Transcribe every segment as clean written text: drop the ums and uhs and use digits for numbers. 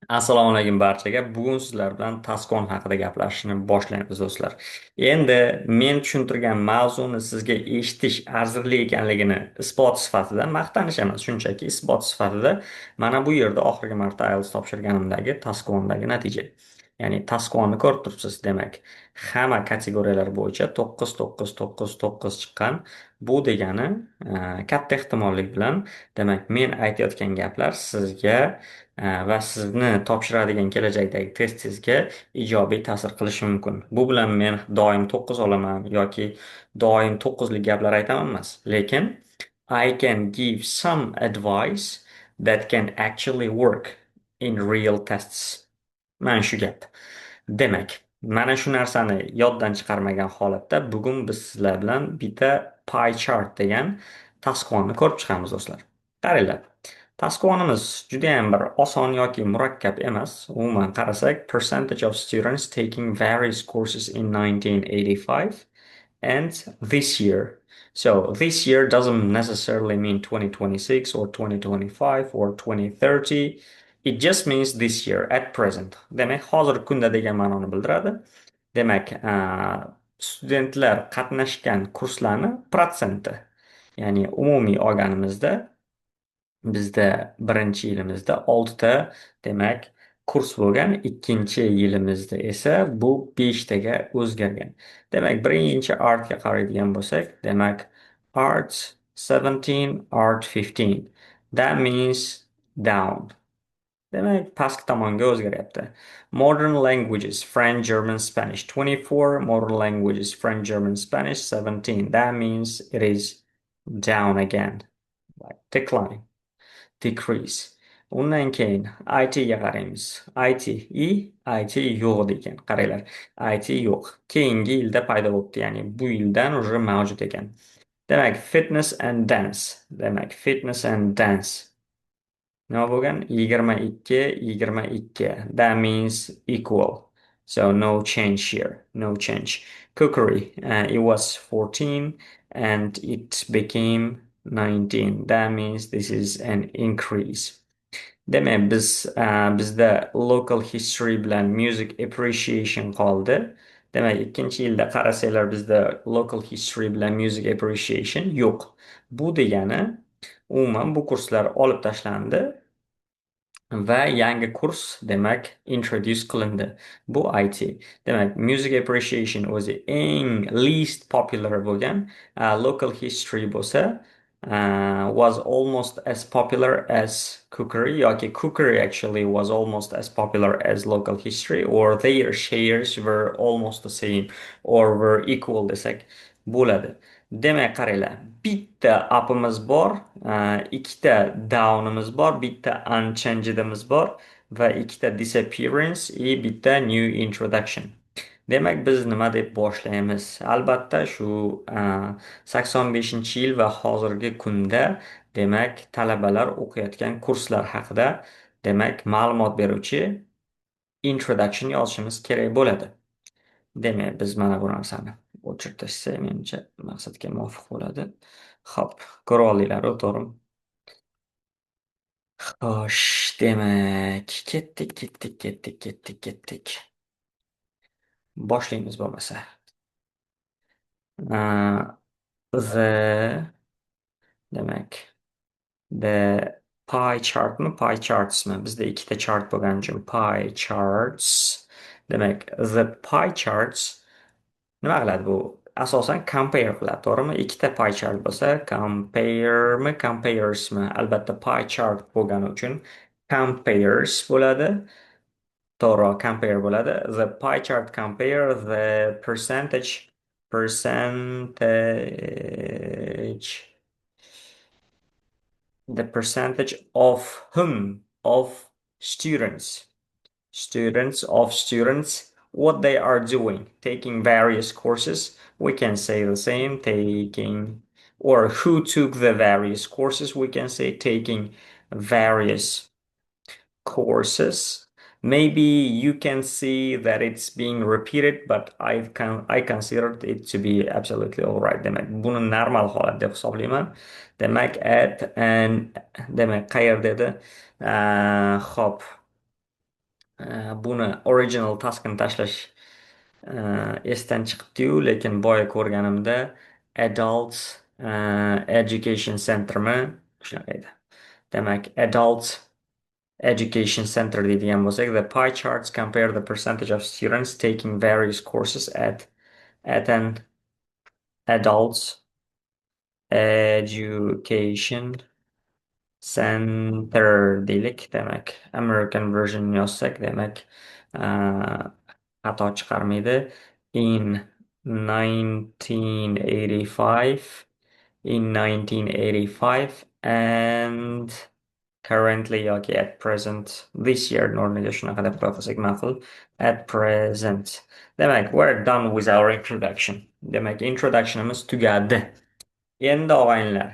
Assalomu alaykum barchaga. Bugun sizlar bilan Tascon haqida gaplashishni boshlaymiz do'stlar. Endi men tushuntirgan mavzuni sizga eshitish arzirli ekanligini isbot sifatida, maqtanish emas, shunchaki isbot sifatida mana bu yerda oxirgi marta IELTS topshirganimdagi Tascondagi natija. Ya'ni Tasconni ko'rib turibsiz, demak, hamma kategoriyalar bo'yicha 9 9 9 9 chiqqan. Bu degani katta ehtimollik bilan, demak, men aytayotgan gaplar sizga va sizni topshiradigan kelajakdagi testingizga ijobiy ta'sir qilishi mumkin. Bu bilan men doim 9 olaman yoki doim 9lik gaplar aytaman emas, lekin I can give some advice that can actually work in real tests. Mana shu gap. Demak, mana shu narsani yoddan chiqarmagan holatda bugun biz sizlar bilan bitta pie chart degan taskonni ko'rib chiqamiz do'stlar. Qaranglar. Tasqonimiz judayam bir oson yoki murakkab emas. Umuman qarasak, percentage of students taking various courses in 1985 and this year. So this year doesn't necessarily mean 2026 or 2025 or 2030. It just means this year at present. Demak, hozirgi kunda degan ma'noni bildiradi. Demak, studentlar qatnashgan kurslarni protsenti, ya'ni umumiy olganimizda bizda birinchi yilimizda 6ta demak kurs bo'lgan, ikkinchi yilimizda esa bu 5taga o'zgargan. Demak, birinchi artga qaraydigan bo'lsak, demak, art 17, art 15. That means down. Demak, pastki tomonga o'zgaryapti. Modern languages, French, German, Spanish 24, modern languages, French, German, Spanish 17. That means it is down again, like decline. Decrease. Undan keyin IT ga qaraymiz. IT yo'q degan. Qaranglar. IT yo'q. Keyingi yilda paydo bo'libdi, ya'ni bu yildan уже mavjud ekan. Demak, fitness and dance. Demak, fitness and dance. Nima bo'lgan? 22, 22. That means equal. So no change here. No change. Cookery. It was 14 and it became 19. That means this is an increase. Demak, bizda local history bilan music appreciation qoldi. Demak, ikkinchi yilda qarasanglar bizda local history bilan music appreciation yo'q. Bu degani umuman bu kurslar olib tashlandi va yangi kurs demak introduce qilindi. Bu IT. Demak, music appreciation o'zi eng least popular bo'lgan, local history bo'lsa was almost as popular as cookery, yoki cookery actually was almost as popular as local history, or their shares were almost the same or were equal desak bo'ladi. Demak, qaranglar, bitta upimiz bor, ikkita downimiz bor, bitta unchangedimiz bor va ikkita disappearance bitta new introduction. Demak, biz nima deb boshlaymiz? Albatta, shu 85-yil va hozirgi kunda demak talabalar o'qiyotgan kurslar haqida demak ma'lumot beruvchi introduction yozishimiz kerak bo'ladi. Demak, biz mana bu narsani o'chirib tashlasak, menimcha maqsadga muvofiq bo'ladi. Xo'p, ko'ra olinglar, to'g'rimi? Xo'sh, demak, ketdik. Boshlaymiz bo'lmasa. Uh, the demak, the pie chartmi, pie chartsmi? Bizda ikkita chart bo'lgani uchun pie charts. Demak, the pie charts nima qiladi bu? Asosan compare qiladi, to'g'rimi? Ikkita pie chart bo'lsa, compare'mi, compares'mi? Albatta pie chart bo'lgani uchun compares bo'ladi. To'g'ri, compare bo'ladi. The pie chart compare the percentage the percentage of whom? Of students. Students, what they are doing, taking various courses. We can say the same, taking, or who took the various courses. We can say taking various courses. Maybe you can see that it's being repeated, but I considered it to be absolutely all right. Demak, buni normal holat deb hisoblayman. Demak, at and demak qayerda edi? Hop. Buni original taskini tashlash esdan chiqibdi-yu, lekin boya ko'rganimda adult education centermi shunaqa edi. Demak, adult education center deydigan bo'lsak, the pie charts compare the percentage of students taking various courses at an adult education center deylik. Demak, American version yozsak, demak, uh, xato chiqarmaydi. In 1985, in 1985 and currently yoki at present this year o'rniga shunaqa deb qo'ysak ma'qul. At present. Demak, we're done with our introduction. Demak, introductionimiz tugadi. Endi og'aynilar,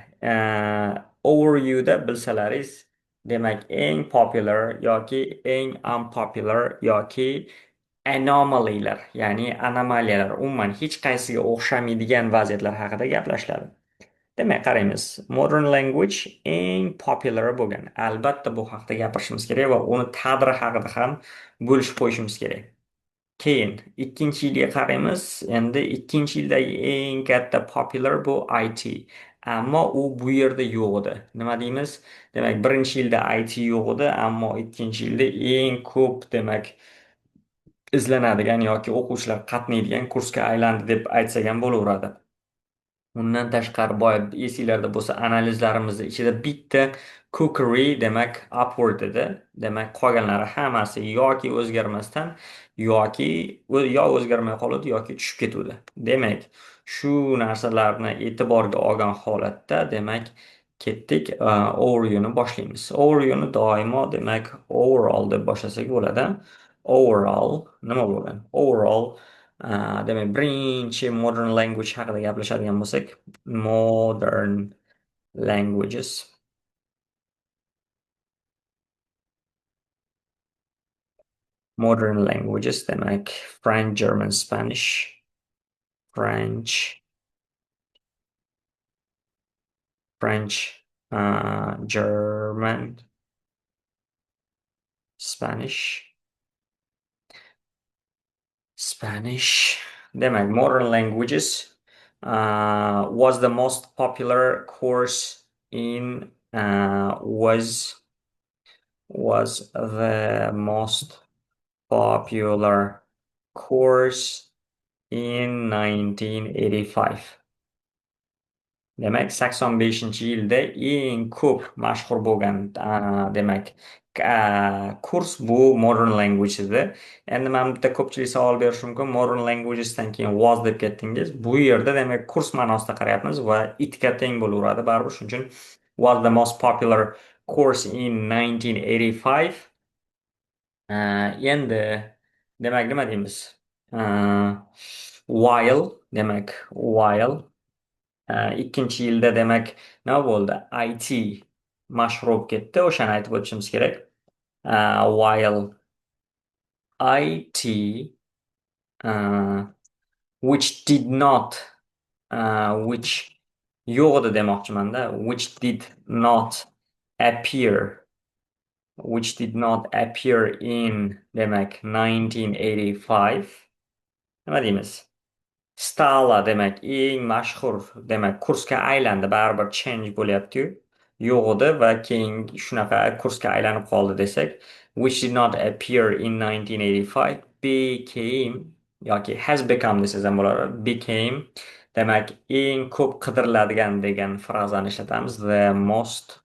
overview'da bilsalaringiz, demak, eng popular yoki eng unpopular yoki anomalylar, ya'ni anomaliyalar, umuman hech qaysiga o'xshamaydigan vaziyatlar haqida gaplashiladi. Demak, qaraymiz. Modern language eng popular bo'lgan. Albatta bu haqida gapirishimiz kerak va uni taqdiri haqida ham bo'lishib qo'yishimiz kerak. Keyin ikkinchi yilga qaraymiz. Endi ikkinchi yildagi eng katta popular bu IT. Ammo u bu yerda yo'q edi. Nima deymiz? Demak, birinchi yilda IT yo'q edi, ammo ikkinchi yilda eng ko'p, demak, izlanadigan yoki o'quvchilar qatnaydigan kursga aylandi deb aytsak ham bo'laveradi. Undan tashqari, boya esinglarda bo'lsa, analizlarimizni ichida bitta cookery, demak, upward edi. Demak, qolganlari hammasi yoki o'zgarmasdan yoki yo o'zgarmay qoladi yoki tushib ketuvdi. Demak, shu narsalarni e'tiborga olgan holatda, demak, ketdik, overview'ni boshlaymiz. Overview'ni doimo, demak, overall deb boshlasak bo'ladi. Overall nima bo'lgan? Overall, demak, birinchi modern language haqida gaplashadigan bo'lsak, modern languages. Modern languages, demak, French, German, Spanish, French, French, German, Spanish, Spanish. Demak, modern languages was the most popular course in was the most popular course in 1985. Demak, 85-yilda eng ko'p mashhur bo'lgan, demak, kurs bu modern language edi. Endi men bitta ko'pchilik savol berishi mumkin. Modern languagesdan keyin was deb ketdingiz. Bu yerda, demak, kurs ma'nosida qarayapmiz va itga teng bo'laveradi baribir. Shuning uchun was the most popular course in 1985. Endi, demak, nima deymiz? While, demak, while ikkinchi yilda, demak, nima bo'ldi? IT mashhur bo'lib ketdi. O'shani aytib o'tishimiz kerak. While IT, uh, which did not, which yo'q edi demoqchimanda, which did not appear, which did not appear in, demak, 1985. Nima deymiz? Stala, demak, eng mashhur, demak, kursga aylandi, baribir change bo'lyapti-yu. Yo'q edi va keyin shunaqa kursga aylanib qoldi desak, which did not appear in 1985 became yoki has become desangiz ham bo'ladi. Became, demak, eng ko'p qidiriladigan degan frazani ishlatamiz. The most,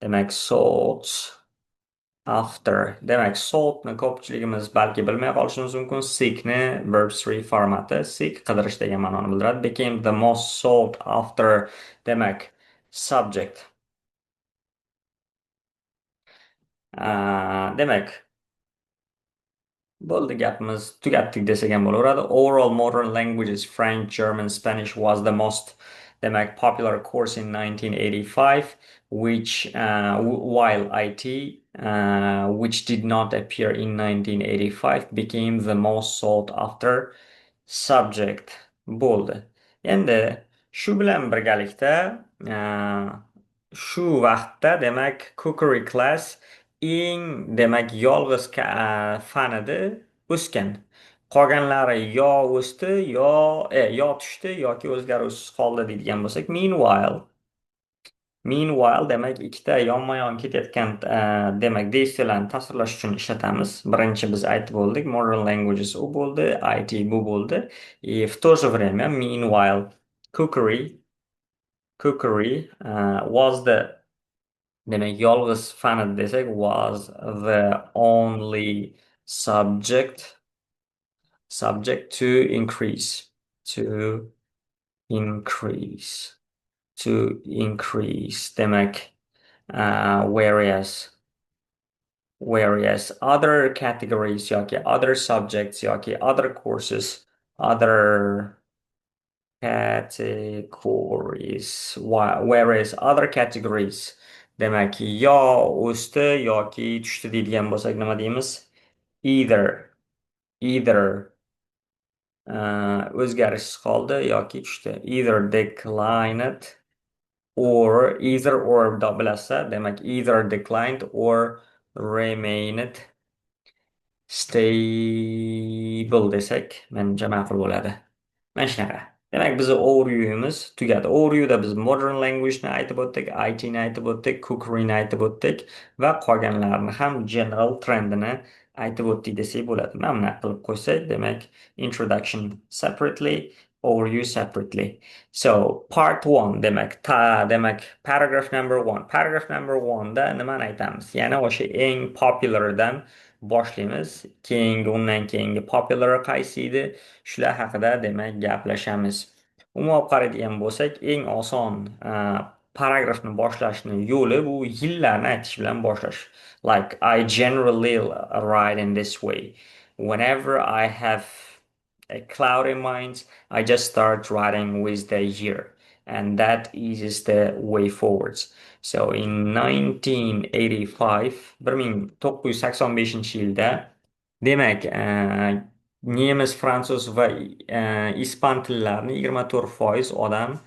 demak, sought after. Demak, soul'ni ko'pchiligimiz balki bilmay qolishimiz mumkin. Seek'ni verb 3 formati. Seek qidirish degan ma'noni bildiradi. Became the most sought after, demak, subject. Demak, bo'ldi, gapimiz tugatdik desak ham bo'laveradi. Overall modern languages French, German, Spanish was the most, demak, popular course in 1985, which while IT, which did not appear in 1985, became the most sought after subject bo'ldi. Endi shu bilan birgalikda shu vaqtda, demak, cookery class eng demak yolg'iz fan edi o'sgan. Qolganlari yo o'sdi, yo tushdi yoki o'zgaruvsiz qoldi deydigan bo'lsak, meanwhile demak ikkita yonma-yon ketayotgan demak действияларni tasvirlash uchun ishlatamiz. Birinchi biz aytib bo'ldik, modern languages u bo'ldi, IT bu bo'ldi. И в то же время meanwhile cookery was the demak yolg'iz fan desak was the only subject to to increase demak whereas other categories yoki other subjects yoki other courses other whereas other categories demak yo o'sdi yoki tushdi deydigan bo'lsak nima deymiz? Either either o'zgarishsiz qoldi yoki tushdi. Either declined or bilasizlar, demak either declined or remained stable desak menimcha ma'qul bo'ladi. Mana shunaqa. Demak, bizni overviewimiz tugadi. Overviewda biz modern language ni aytib o'tdik, IT ni aytib o'tdik, cookery ni aytib o'tdik va qolganlarni ham general trendini aytib o'tdik desak bo'ladi. Mana bunaqa qilib qo'ysak, demak, introduction separately, overview separately. So, part 1 demak, paragraph number 1. Paragraph number 1 da nimani aytamiz? Yana o'sha eng populardan boshlaymiz. Undan keyingi popular qaysi edi? Shular haqida demak gaplashamiz. Umuman olib qaraydigan bo'lsak, eng oson paragrafni boshlashni yo'li bu yillarni aytish bilan boshlash. Like I generally write in this way. Whenever I have a cloudy mind, I just start writing with the year. And that is the way forwards. So in 1985, 1985-yilda demak, nemis, fransuz va ispan tillarini 24% odam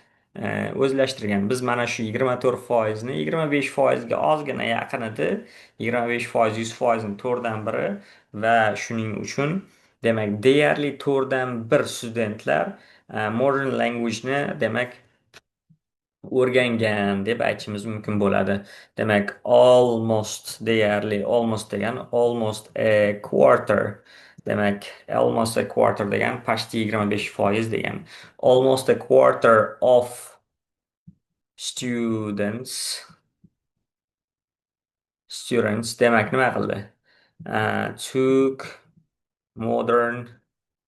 o'zlashtirgan. Biz mana shu 24% ni 25% ga ozgina yaqin edi. 25% 100% ni 4dan biri va shuning uchun demak deyarli 4dan 1 studentlar modern language ni demak o'rgangan deb aytishimiz mumkin bo'ladi. Demak, almost degan almost a quarter. Demak, almost a quarter degan почти 25% degan. Almost a quarter of students demak nima qildi? Took modern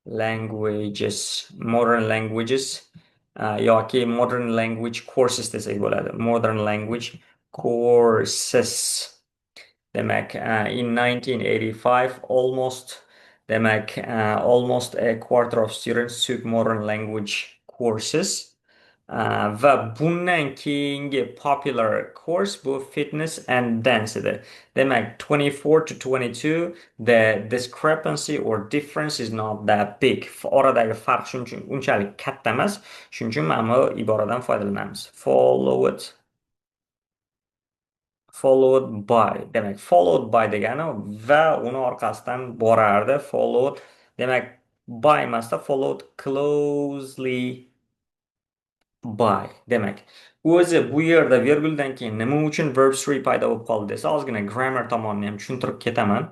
languages yoki modern language courses desak bo'ladi. Modern language courses. Demak, in 1985 almost a quarter of students took modern language courses. Va bundan keyingi popular course bu fitness and dance edi. Demak, 24 to 22 the discrepancy or difference is not that big. Oradagi farq shuning uchun unchalik katta emas. Shuning uchun mana bu iboradan foydalanamiz. Followed by. Demak, followed by degani va uni orqasidan borardi. Followed demak by emasda followed closely by. Demak, o'zi bu yerda virguldan keyin nima uchun verb 3 paydo bo'lib qoldi desa, ozgina grammar tomonini ham tushuntirib ketaman.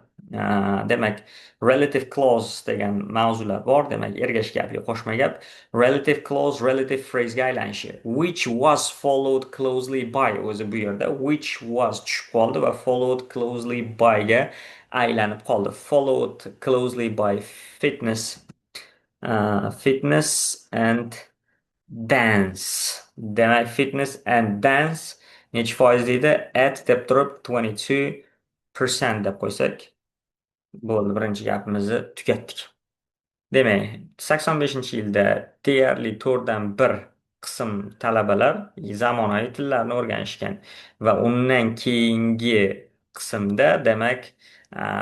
Demak, relative clause degan mavzular bor. Demak, ergash gapga qo'shma gap. Relative clause relative phrase ga aylanishi. Which was followed closely by. O'zi bu yerda which was tushib qoldi va followed closely by ga aylanib qoldi. Followed closely by fitness and dance. Demak, fitness and dance necha foiz deydi? At deb turib 22% deb qo'ysak bo'ldi, birinchi gapimizni tugatdik. Demak, 85-yilda deyarli 4dan 1 qism talabalar zamonaviy tillarni o'rganishgan va undan keyingi qismda demak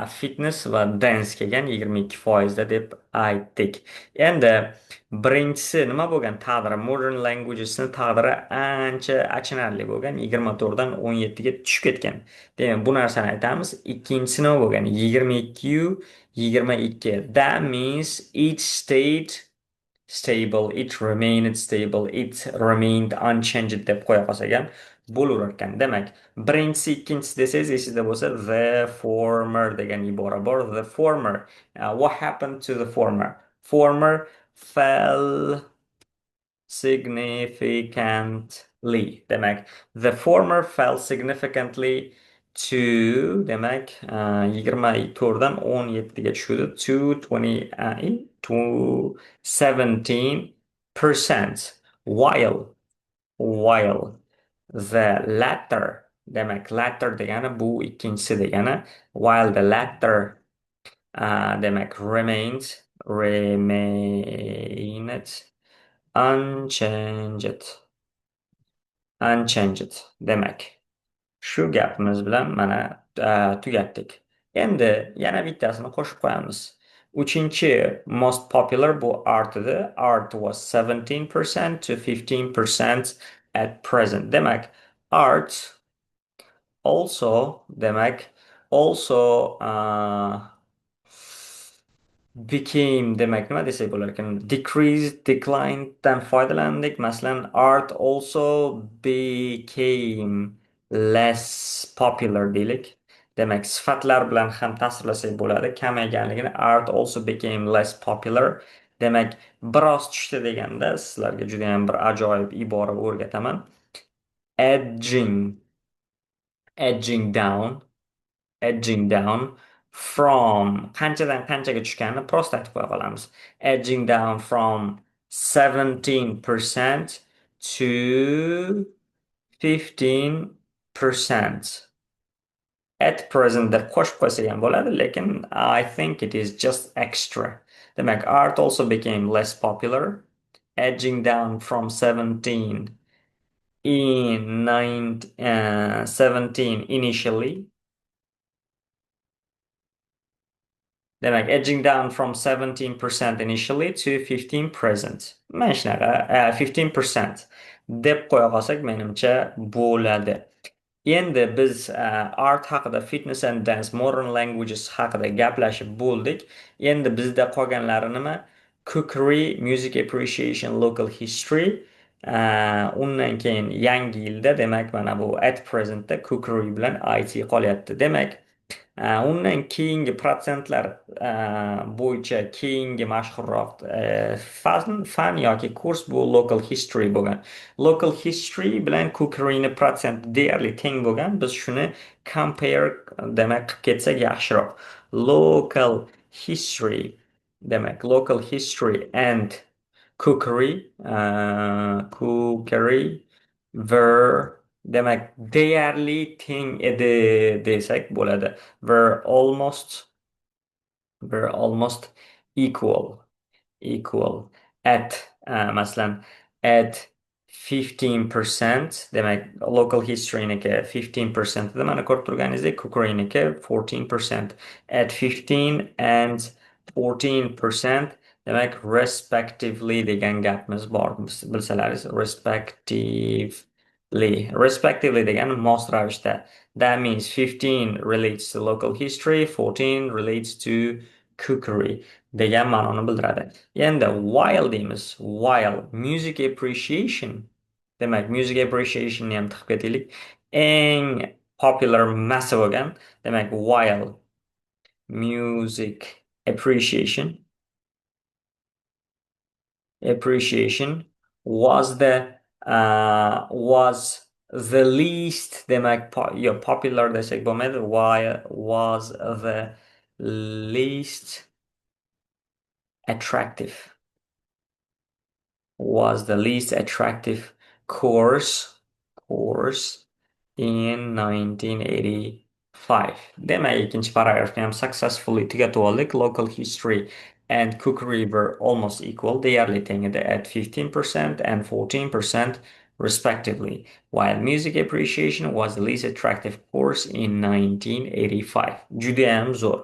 fitness va dance kelgan 22% deb aytdik. Endi birinchisi nima bo'lgan taqdiri modern languagesni taqdiri ancha achinarli bo'lgan 24 dan 17ga tushib ketgan. Demak bu narsani aytamiz. Ikkinchisi nima bo'lgan 22 22. That means each state stable, it remained stable, it remained unchanged deb qo'ya qolsak ham bo'laver ekan. Demak, birinchisi, ikkinchisi desangiz esingizda bo'lsa the former degan ibora bor. The former. What happened to the former? Former fell significantly. Demak, the former fell significantly to demak 24dan 17ga tushdi to 20 to 17%, while the latter demak latter degani bu ikkinchisi degani, while the latter demak remained unchanged. Unchanged. Demak, shu gapimiz bilan mana tugatdik. Endi yana bittasini qo'shib qo'yamiz. Uchinchi most popular bu art edi. Art was 17% to 15% at present. Demak, art also demak also became demak nima desak bo'lar ekan decreased declinedan foydalandik. Masalan, art also became less popular deylik. Demak sifatlar bilan ham ta'sirlasak bo'ladi kamayganligini. Art also became less popular. Demak biroz tushdi deganda sizlarga juda ham bir ajoyib ibora o'rgataman. Edging edging down edging down from qanchadan qanchaga tushganini prosta aytib qo'ya qolamiz. Edging down from 17% to 15%. At present deb qo'shib qo'ysak ham bo'ladi, lekin I think it is just extra. Demak, art also became less popular, edging down from 17 in 17 initially. Demak, edging down from 17% initially to 15 present. Mana shunaqa 15% deb qo'ya qolsak menimcha bo'ladi. Endi biz art haqida, fitness and dance, modern languages haqida gaplashib bo'ldik. Endi bizda qolganlari nima? Cookery, music appreciation, local history. Undan keyin yangi yilda demak mana bu at presentda cookery bilan IT qolyapti. Demak, undan keyingi protsentlar bo'yicha keyingi mashhurroq fan yoki kurs bu local history bo'lgan. Local history bilan cookeryni protsent deyarli teng bo'lgan. Biz shuni compare demak qilib ketsak yaxshiroq. Local history demak local history and cookery were demak deyarli teng edi desak bo'ladi. Were almost equal at masalan at 15%. Demak local historyniki 15% edi mana ko'rib turganingizdek, cookeryniki 14%. At 15 and 14%. Demak respectively degan gapimiz bor bilsalaringiz. Respectively degan mos ravishda. That means 15 relates to local history, 14 relates to cookery degan ma'noni bildiradi. Endi while deymiz. While music appreciation. Demak music appreciation ni ham tiqib ketaylik. Eng popular massa bo'lgan. Demak while music appreciation was the least demak popular desak bo'lmaydi. Why was the least attractive course in 1985. Demak ikkinchi paragrafni ham successfully tugatib oldik. Local history and cookery were almost equal. Deyarli teng edi at 15% and 14%. respectively, while music appreciation was the least attractive course in 1985. Judayam zo'r.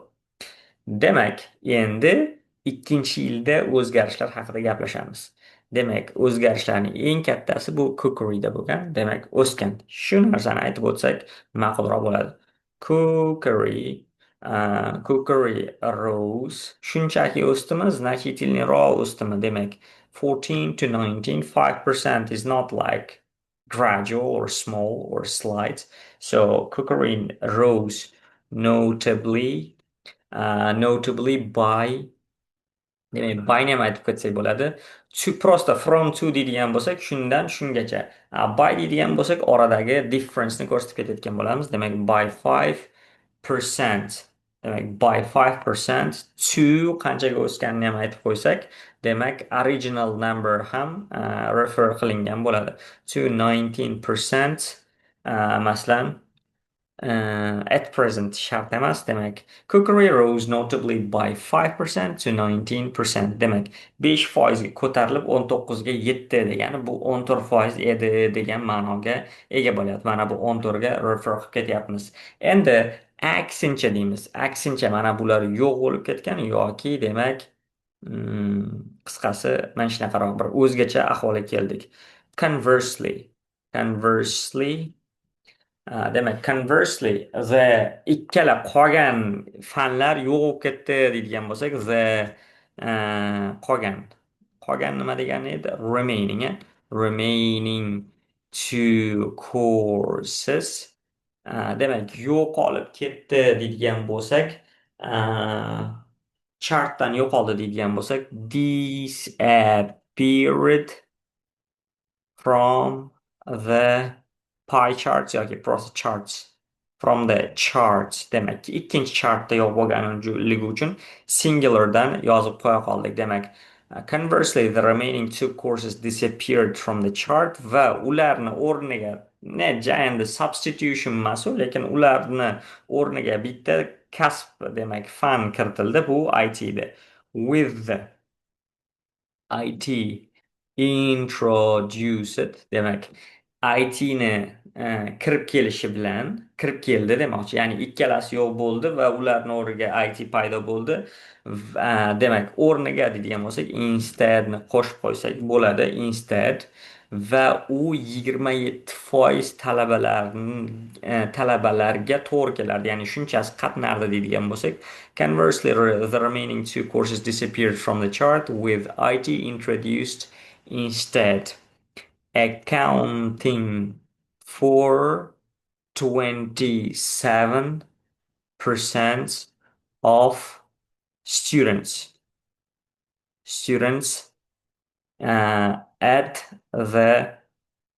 Demak, endi ikkinchi yilda o'zgarishlar haqida gaplashamiz. Demak, o'zgarishlarning eng kattasi bu cookery'da bo'lgan. Demak, o'sgan. Shu narsani aytib o'tsak ma'qulroq bo'ladi. Cookery, cookery rose shunchaki o'sdimi, значительныйroq o'sdimi? Demak, 14 to 19, 5% is not like gradual or small or slight. So cookery rose notably notably by demak byni ham aytib ketsak bo'ladi. Prosta from to deydigan bo'lsak, shundan shungacha. By deydigan bo'lsak, oradagi difference'ni ko'rsatib ketayotgan bo'lamiz. Demak, by 5%. Demak, by 5% to qanchaga o'sganini ham aytib qo'ysak, demak, original number ham refer qilingan bo'ladi. To 19%, masalan, at present shart emas, demak cookery rose notably by 5% to 19%. Demak 5% ko'tarilib 19 ga yetdi degani bu 14% edi degan ma'noga ega bo'lyapti. Mana bu 14 ga refer qilib ketyapmiz. Endi aksincha deymiz. Aksincha mana bular yo'q bo'lib ketgan yoki demak qisqasi mana shunaqaroq bir o'zgacha ahvolga keldik. Conversely, conversely demak, conversely, ikkala qolgan fanlar yo'q bo'lib ketdi deydigan bo'lsak, qolgan. Qolgan nima degani edi? Remaining, remaining two courses. Demak, yo'qolib ketdi deydigan bo'lsak, chartdan yo'qoldi deydigan bo'lsak, disappeared from the pie charts yoki prosta charts from the charts demak ikkinchi chartda yo'q bo'lganligi uchun singulardan yozib qo'ya qoldik. Demak, conversely the remaining two courses disappeared from the chart va ularni o'rniga endi substitution emas, lekin ularni o'rniga bitta kasb demak fan kiritildi. Bu IT edi. With IT introduced demak IT ni kirib kelishi bilan kirib keldi demoqchi. Ya'ni ikkalasi yo'q bo'ldi va ularning o'rniga IT paydo bo'ldi. Demak, o'rniga deydigan bo'lsak instead ni qo'shib qo'ysak bo'ladi. Instead va u 27% talabalarga to'g'ri kelardi. Ya'ni shunchasi qatnardi deydigan bo'lsak, conversely the remaining two courses disappeared from the chart with IT introduced instead, accounting for 27% of students at the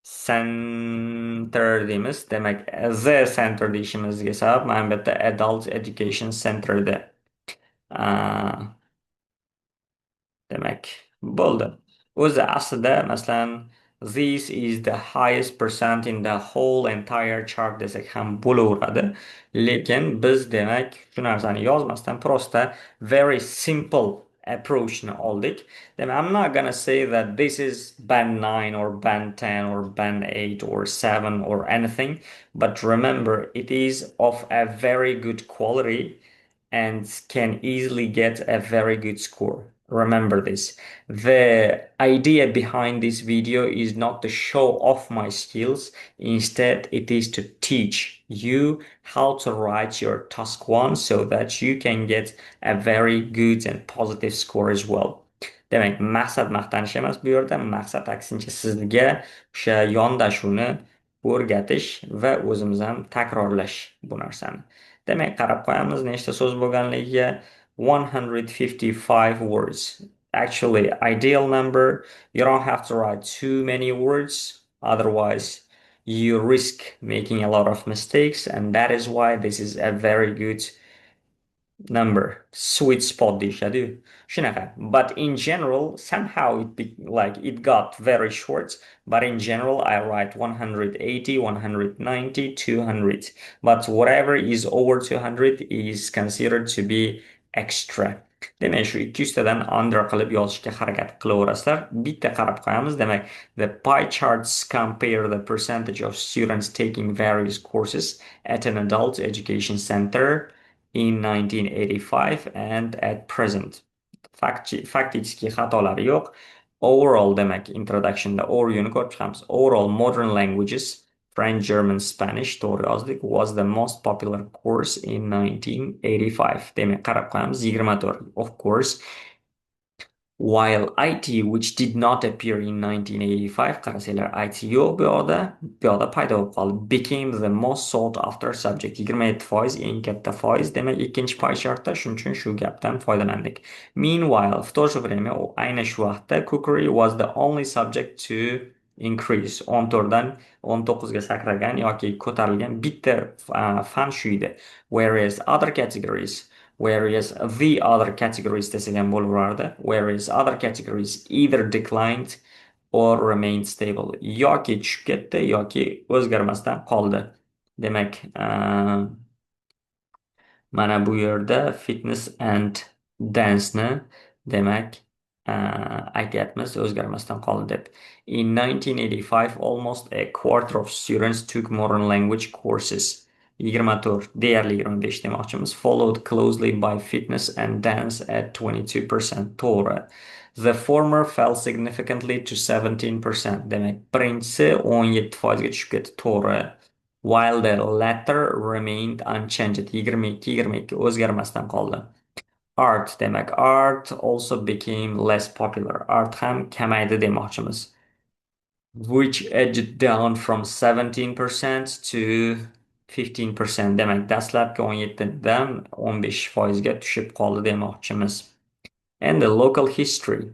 center deymiz. Demak, the center deyishimizga sabab mana bu yerda adult education centerda. Demak, bo'ldi. O'zi aslida masalan this is the highest percent in the whole entire chart desak ham bo'laveradi. Lekin biz demak shu narsani yozmasdan prosta very simple approachni oldik. Demak, I'm not gonna say that this is band 9 or band 10 or band 8 or 7 or anything, but remember it is of a very good quality and can easily get a very good score. Remember this. The idea behind this video is not to show off my skills. Instead, it is to teach you how to write your task one so that you can get a very good and positive score as well. Demak, maqsad maqtanish emas bu yerda, maqsad aksincha sizga o'sha yondashuvni o'rgatish va o'zimiz ham takrorlash bu narsani. Demak, qarab qo'yamiz nechta so'z bo'lganligiga. 155 words. Actually, ideal number. You don't have to write too many words, otherwise you risk making a lot of mistakes, and that is why this is a very good number. Sweet spot deyishadi. Shunaqa. But in general, somehow it got very short. But in general, I write 180, 190, 200. But whatever is over 200 is considered to be extra. Demak, shu 200 tadan under qilib yozishga harakat qilaverasizlar. Bitta qarab qo'yamiz. Demak, the pie charts compare the percentage of students taking various courses at an adult education center in 1985 and at present. Faktichki xatolari yo'q. Overall demak introductionda overview'ni ko'rib chiqamiz. Overall modern languages French, German, Spanish to'g'ri yozdik was the most popular course in 1985. Demak, qarab qo'yamiz 24. Of course, while IT, which did not appear in 1985, qarasanglar IT yo'q bu yoqda paydo bo'lib qoldi. Became the most sought after subject. 27% eng katta foiz. Demak, ikkinchi pie chartda shuning uchun shu gapdan foydalandik. Meanwhile, в то же время, ayni shu vaqtda cookery was the only subject to increase. 14dan 19ga sakragan yoki ko'tarilgan bitta fan shu edi. Whereas other categories whereas the other categories desak ham bo'laverardi. Whereas other categories either declined or remained stable. Yoki tushib ketdi yoki o'zgarmasdan qoldi. Demak, mana bu yerda fitness and dance'ni demak aytyapmiz o'zgarmasdan qoldi deb. In 1985, almost a quarter of students took modern language courses. 24, deyarli 25 demoqchimiz. Followed closely by fitness and dance at 22%. To'g'ri. The former fell significantly to 17%. Demak, birinchisi 17%ga tushib ketdi. To'g'ri. While the latter remained unchanged. 22 o'zgarmasdan qoldi. Art demak, art also became less popular. Art ham kamaydi demoqchimiz. Which edged down from 17% to 15%. Demak, dastlabki 17dan 15%ga tushib qoldi demoqchimiz. And the local history.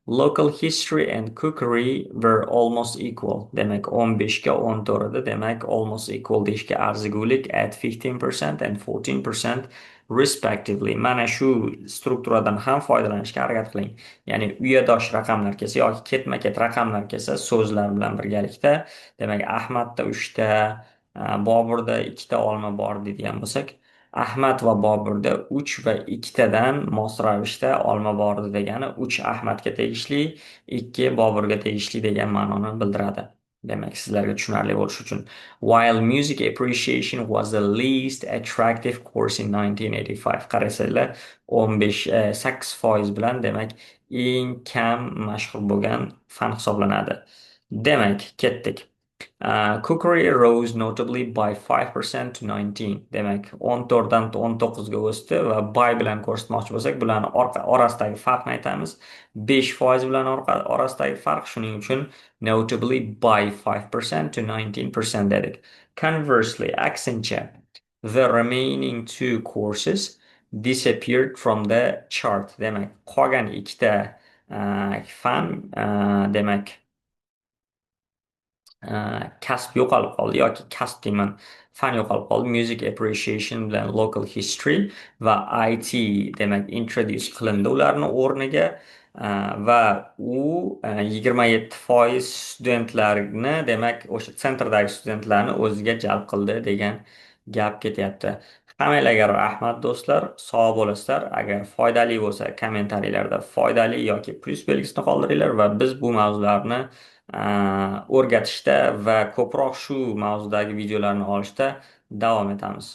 Local history and cookery were almost equal. Demak, 15ga 14 demak, almost equal deyishga arzigulik at 15% and 14% respectively. Mana shu strukturadan ham foydalanishga harakat qiling. Ya'ni uyadosh raqamlar kelsa yoki ketma-ket raqamlar kelsa so'zlar bilan birgalikda, demak, Ahmadda 3 ta, Boburda 2 ta olma bor deydigan bo'lsak, Ahmad va Boburda 3 va 2 tadan mos ravishda olma bor edi degani 3 Ahmadga tegishli, 2 Boburga tegishli degan ma'noni bildiradi. Demak, sizlarga tushunarli bo'lishi uchun. While music appreciation was the least attractive course in 1985. Qarasanglar, 8% bilan demak eng kam mashhur bo'lgan fan hisoblanadi. Demak, ketdik. Cookery rose notably by 5% to 19. Demak, 14dan 19ga o'sdi va by bilan ko'rsatmoqchi bo'lsak, bularni orasidagi farqni aytamiz. 5% bilan orasidagi farq, shuning uchun notably by 5% to 19% dedik. Conversely, aksincha, the remaining two courses disappeared from the chart. Demak, qolgan ikkita fan demak kasb yo'qolib qoldi yoki kasb deyman, fan yo'qolib qoldi. Music appreciation bilan local history va IT demak introduce qilindi ularni o'rniga. Va u 27% studentlarni demak o'sha sentrdagi studentlarni o'ziga jalb qildi degan gap ketyapti. Hammanglarga rahmat do'stlar, sog' bo'lasizlar. Agar foydali bo'lsa, kommentariylarda foydali yoki plyus belgisini qoldiringlar va biz bu mavzularni o'rgatishda va ko'proq shu mavzudagi videolarni olishda davom etamiz.